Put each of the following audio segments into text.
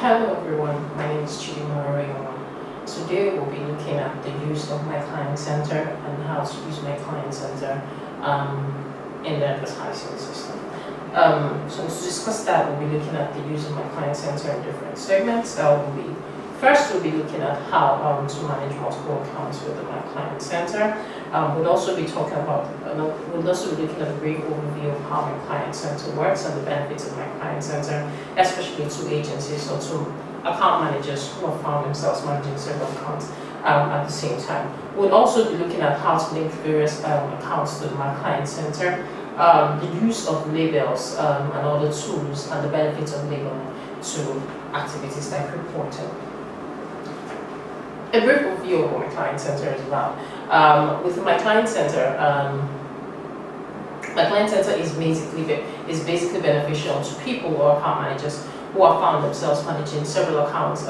Hello everyone, my name is Chidimara. Today we'll be looking at the use of my client center and how to use my client center in the advertising system. So to discuss that, we'll be looking at the use of my client center in different segments. First, we'll be looking at how to manage multiple accounts within my client center. We'll also be talking about, we'll also be looking at a brief overview of how my client center works and the benefits of my client center, especially to agencies or to account managers who have found themselves managing several accounts at the same time. We'll also be looking at how to link various accounts to my client center, the use of labels and other tools, and the benefits of labeling to activities like reporting. A brief overview of what my client center is about. With my client center is basically beneficial to people or account managers who have found themselves managing several accounts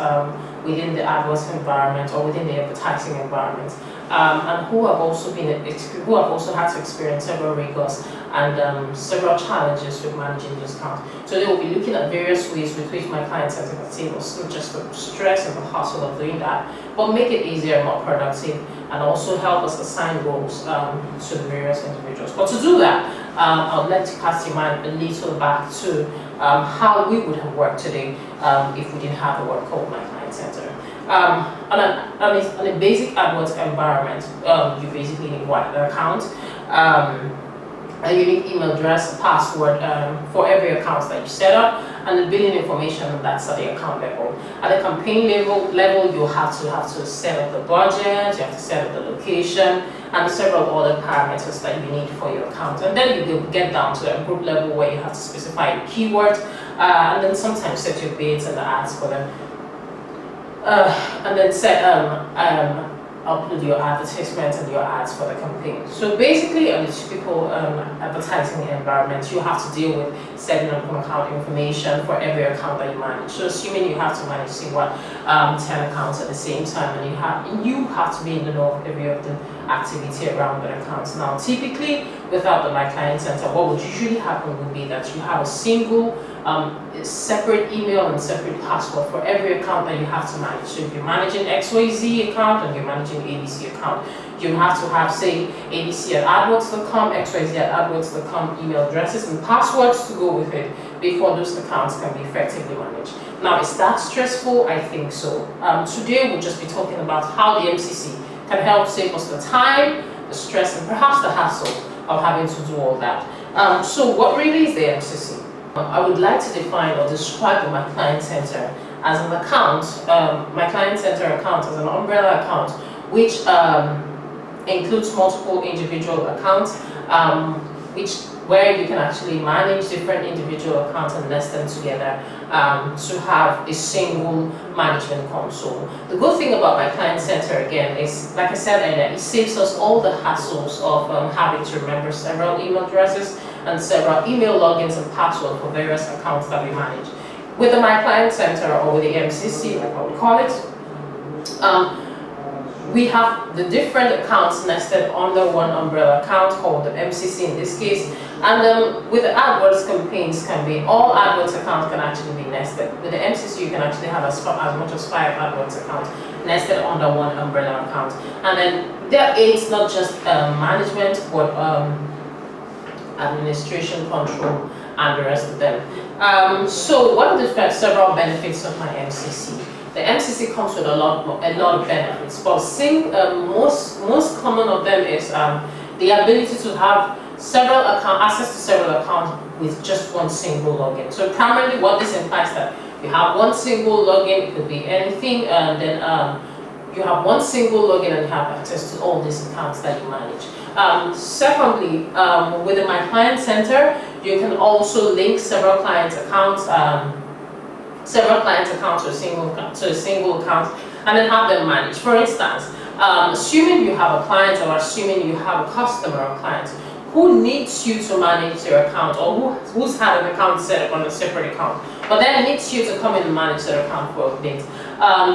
within the AdWords environment or within the advertising environment, and who have also had to experience several rigors and several challenges with managing those accounts. So they will be looking at various ways with which my client center can save us not just the stress and the hassle of doing that, but make it easier and more productive, and also help us assign roles to the various individuals. But to do that, I would like to cast your mind a little back to how we would have worked today if we didn't have a word called my client center. On a basic AdWords environment, you basically need one account, a unique email address, a password for every account that you set up, and the billing information that's at the account level. At the campaign level, you have to set up the budget, you have to set up the location, and several other parameters that you need for your account. And then you get down to a group level where you have to specify your keyword, and then sometimes set your bids and the ads for them. And then upload your advertisements and your ads for the campaign. So basically, in a typical advertising environment, you have to deal with setting up account information for every account that you manage. So assuming you have to manage, say, 10 accounts at the same time, and you have to be in the know of every of the activity around the accounts. Now, typically, without the My Client Center, what would usually happen would be that you have a single separate email and separate password for every account that you have to manage. So if you're managing XYZ account and you're managing ABC account, you have to have, say, abc@adwords.com, xyz@adwords.com email addresses and passwords to go with it before those accounts can be effectively managed. Now, is that stressful? I think so. Today, we'll just be talking about how the MCC can help save us the time, the stress, and perhaps the hassle of having to do all that. So what really is the MCC? I would like to define or describe my client center as an account, my client center account as an umbrella account, which includes multiple individual accounts, where you can actually manage different individual accounts and nest them together to have a single management console. The good thing about my client center, again, is, like I said earlier, it saves us all the hassles of having to remember several email addresses and several email logins and passwords for various accounts that we manage. With the My Client Center, or with the MCC, like what we call it, we have the different accounts nested under one umbrella account called the MCC in this case. And with the AdWords campaigns campaign, all AdWords accounts can actually be nested. With the MCC, you can actually have as much as 5 AdWords accounts nested under one umbrella account. And then there aids not just management, but administration, control, and the rest of them. So what are the several benefits of my MCC? The MCC comes with a lot of benefits, but most common of them is the ability to have access to several accounts with just one single login. So primarily what this implies that you have one single login, it could be anything, and then you have one single login and you have access to all these accounts that you manage. Secondly, within my client center, you can also link several client accounts to a single account, and then have them managed. For instance, assuming you have a client, or assuming you have a customer or client who needs you to manage their account, or who's had an account set up on a separate account, but then needs you to come in and manage their account for a bit.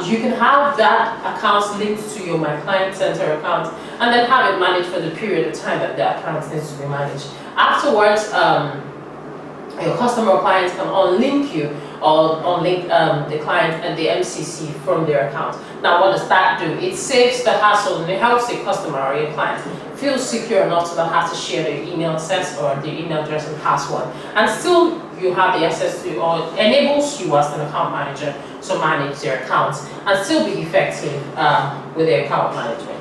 You can have that account linked to your My Client Center account, and then have it managed for the period of time that the account needs to be managed. Afterwards, your customer or clients can unlink you or unlink the client and the MCC from their account. Now, what does that do? It saves the hassle and it helps the customer or your client feel secure enough to not have to share their email access or their email address and password. And still, you have the access to, or enables you as an account manager to manage their accounts and still be effective with their account management.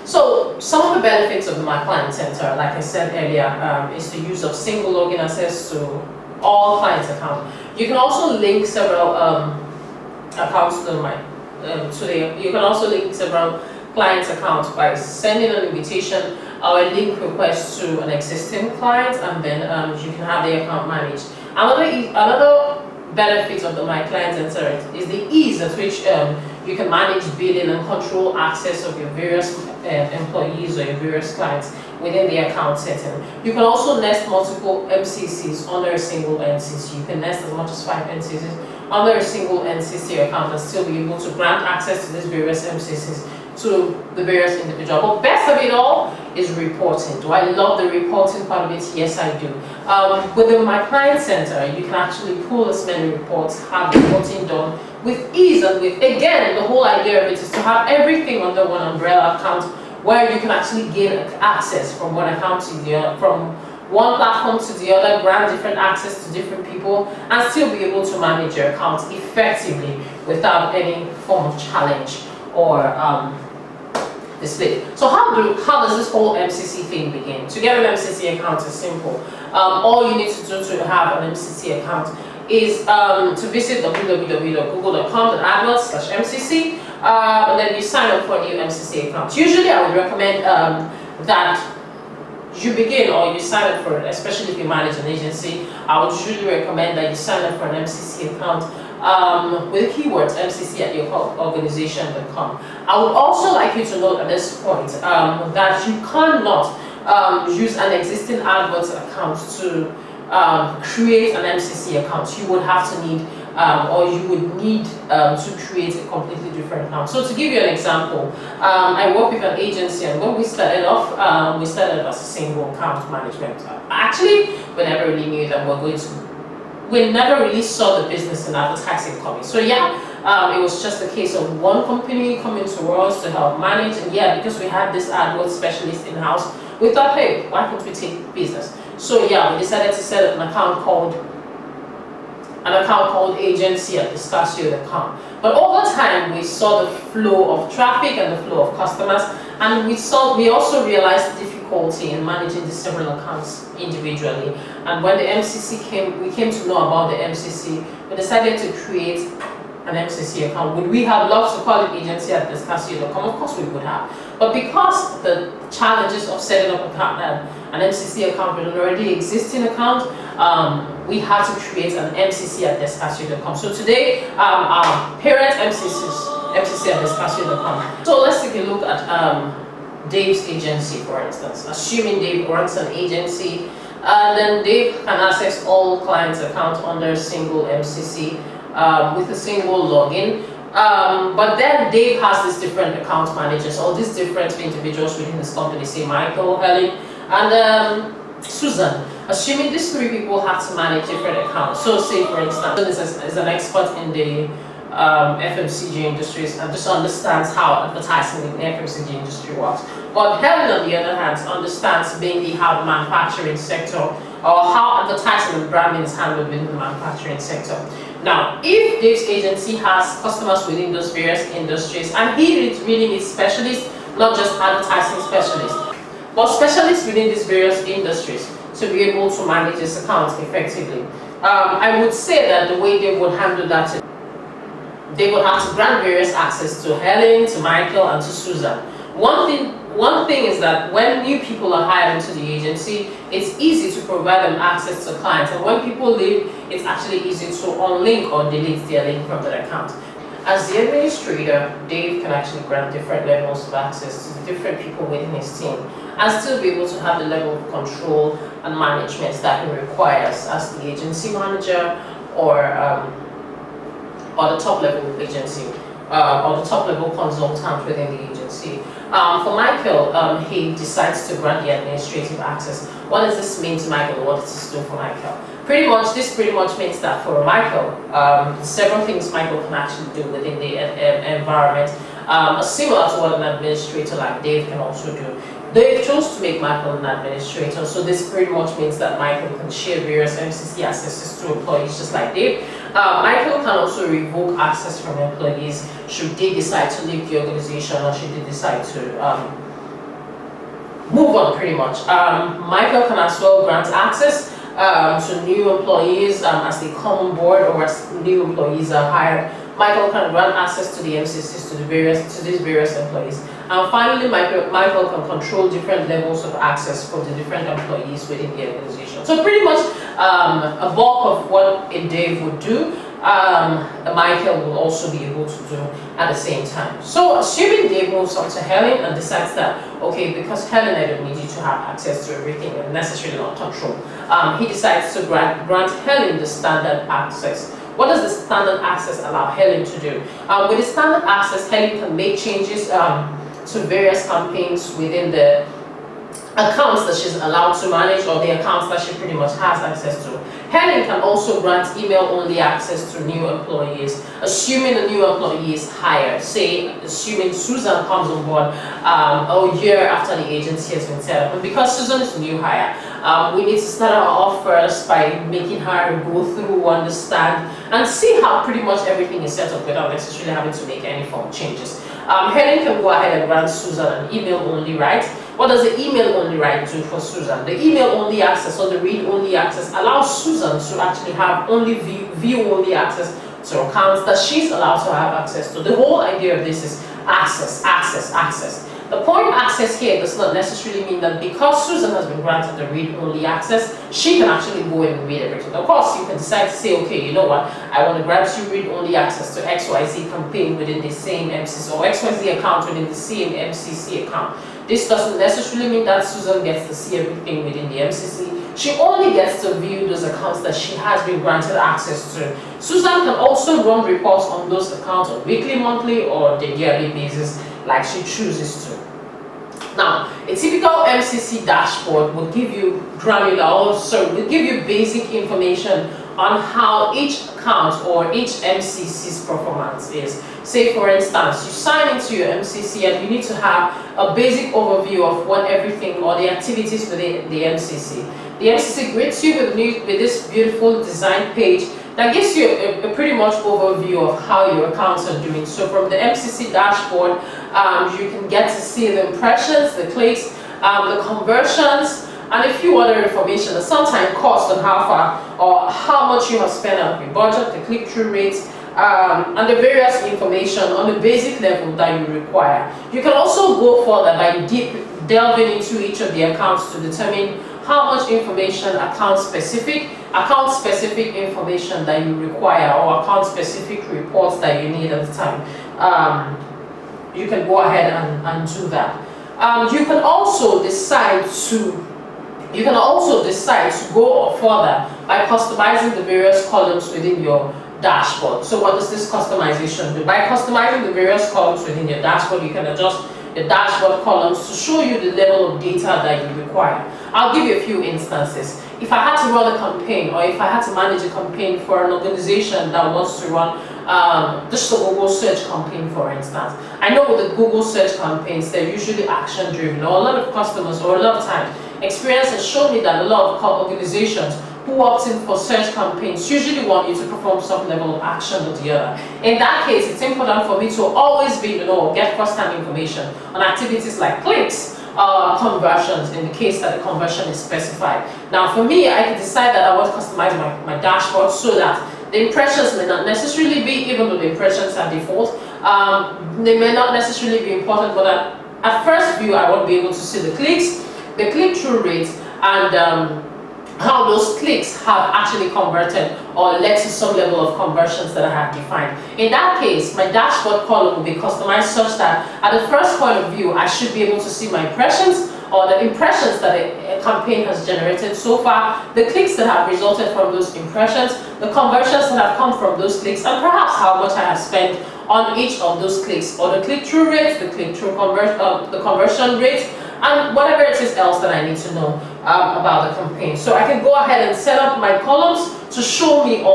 So some of the benefits of the My Client Center, like I said earlier, is the use of single login access to all clients' accounts. You can also link several accounts to you can also link several clients' accounts by sending an invitation or a link request to an existing client, and then you can have the account managed. Another benefit of the My Client Center is the ease at which you can manage billing and control access of your various employees or your various clients within the account setting. You can also nest multiple MCCs under a single NCC. You can nest as much as 5 NCCs under a single NCC account and still be able to grant access to these various MCCs to the various individuals. But best of it all is reporting. Do I love the reporting part of it? Yes, I do. Within My Client Center, you can actually pull as many reports, have reporting done with ease, and with, again, the whole idea of it is to have everything under one umbrella account where you can actually gain access from one account to the other, from one platform to the other, grant different access to different people, and still be able to manage your account effectively without any form of challenge or display. So how does this whole MCC thing begin? To get an MCC account is simple. All you need to do to have an MCC account is to visit www.google.com/adwords/MCC, and then you sign up for a new MCC account. Usually I would recommend that you begin, or you sign up for it, especially if you manage an agency. I would usually recommend that you sign up for an MCC account with keywords MCC at your organization.com. I would also like you to note at this point that you cannot use an existing AdWords account to create an MCC account. You would have to need, or you would need to create a completely different account. So to give you an example, I work with an agency, and when we started off as a single account management. Actually, we never really knew that we never really saw the business in advertising coming. So yeah, it was just a case of one company coming to us to help manage, and yeah, because we had this AdWords specialist in-house, we thought, hey, why can't we take business? So yeah, we decided to set up an account called agency at Discussio.com. But over time, we saw the flow of traffic and the flow of customers, and we also realized the difficulty in managing the several accounts individually. And when the MCC we came to know about the MCC, we decided to create an MCC account. Would we have loved to call it agency at Discussio.com? Of course we would have. But because the challenges of setting up an MCC account with an already existing account, we had to create an MCC at Discussio.com. So today, our parent MCC at Discussio.com. So let's take a look at Dave's agency, for instance. Assuming Dave runs an agency, then Dave can access all clients' accounts under a single MCC with a single login. But then Dave has these different account managers, all these different individuals within his company, say Michael, Helen, and Susan. Assuming these 3 people have to manage different accounts. So say, for instance, Susan is an expert in the FMCG industries and just understands how advertising in the FMCG industry works. But Helen, on the other hand, understands mainly how the manufacturing sector, or how advertising and branding is handled within the manufacturing sector. Now, if Dave's agency has customers within those various industries, and he really needs specialists, not just advertising specialists, but specialists within these various industries to be able to manage this account effectively, I would say that the way they would handle that is they would have to grant various access to Helen, to Michael, and to Susan. One thing is that when new people are hired into the agency, it's easy to provide them access to clients, and when people leave, it's actually easy to unlink or delete their link from their account. As the administrator, Dave can actually grant different levels of access to the different people within his team and still be able to have the level of control and management that he requires as the agency manager or the top level agency or the top level consultant within the agency. For Michael, he decides to grant the administrative access. What does this mean to Michael? What does this do for Michael? Pretty much, this pretty much means that for Michael, several things Michael can actually do within the environment, similar to what an administrator like Dave can also do. Dave chose to make Michael an administrator, so this pretty much means that Michael can share various MCC accesses to employees just like Dave. Michael can also revoke access from employees should they decide to leave the organization or should they decide to move on pretty much. Michael can as well grant access to new employees as they come on board or as new employees are hired. Michael can grant access to the MCCs to these various employees. And finally, Michael can control different levels of access for the different employees within the organization. So pretty much a bulk of what a Dave would do, Michael will also be able to do at the same time. So assuming Dave moves on to Helen and decides that, okay, because Helen, I don't need you to have access to everything and necessarily not control, he decides to grant Helen the standard access. What does the standard access allow Helen to do? With the standard access, Helen can make changes to various campaigns within the accounts that she's allowed to manage or the accounts that she pretty much has access to. Helen can also grant email-only access to new employees, assuming a new employee is hired. Say, assuming Susan comes on board a year after the agency has been set up. And because Susan is a new hire, we need to start her off first by making her go through, understand, and see how pretty much everything is set up without necessarily having to make any form changes. Helen can go ahead and grant Susan an email-only right. What does the email-only right do for Susan? The email-only access or the read-only access allows Susan to actually have only view-only access to accounts that she's allowed to have access to. The whole idea of this is access, access, access. The point access here does not necessarily mean that because Susan has been granted the read-only access, she can actually go in and read everything. Of course, you can decide to say, okay, you know what, I want to grant you read-only access to XYZ campaign within the same MCC or XYZ account within the same MCC account. This doesn't necessarily mean that Susan gets to see everything within the MCC. She only gets to view those accounts that she has been granted access to. Susan can also run reports on those accounts on weekly, monthly, or the yearly basis, like she chooses to. Now, a typical MCC dashboard will give you will give you basic information on how each account or each MCC's performance is. Say for instance, you sign into your MCC and you need to have a basic overview of what everything or the activities within the MCC. The MCC greets you with this beautiful design page that gives you a pretty much overview of how your accounts are doing. So from the MCC dashboard, you can get to see the impressions, the clicks, the conversions, and a few other information, and sometimes cost on how far or how much you have spent on your budget, the click-through rates, and the various information on the basic level that you require. You can also go further by delving into each of the accounts to determine how much information account-specific information that you require or account-specific reports that you need at the time. You can go ahead and do that. You can also decide to go further by customizing the various columns within your dashboard. So what does this customization do? By customizing the various columns within your dashboard, you can adjust the dashboard columns to show you the level of data that you require. I'll give you a few instances. If I had to run a campaign or if I had to manage a campaign for an organization that wants to run just a Google search campaign, for instance. I know with the Google search campaigns, they're usually action driven, or a lot of customers or a lot of times experience has shown me that a lot of organizations who opt in for search campaigns usually want you to perform some level of action or the other. In that case, it's important for me to always be, get first-hand information on activities like clicks, conversions in the case that the conversion is specified. Now for me, I can decide that I want to customize my dashboard so that the impressions may not necessarily be, even though the impressions are default, they may not necessarily be important, but at first view I want to be able to see the clicks, the click-through rate, and how those clicks have actually converted or led to some level of conversions that I have defined. In that case, my dashboard column will be customized such that at the first point of view, I should be able to see my impressions or the impressions that a campaign has generated so far, the clicks that have resulted from those impressions, the conversions that have come from those clicks, and perhaps how much I have spent on each of those clicks, or the click-through rate, the click-through the conversion rate, and whatever it is else that I need to know. about the campaign. So I can go ahead and set up my columns to show me all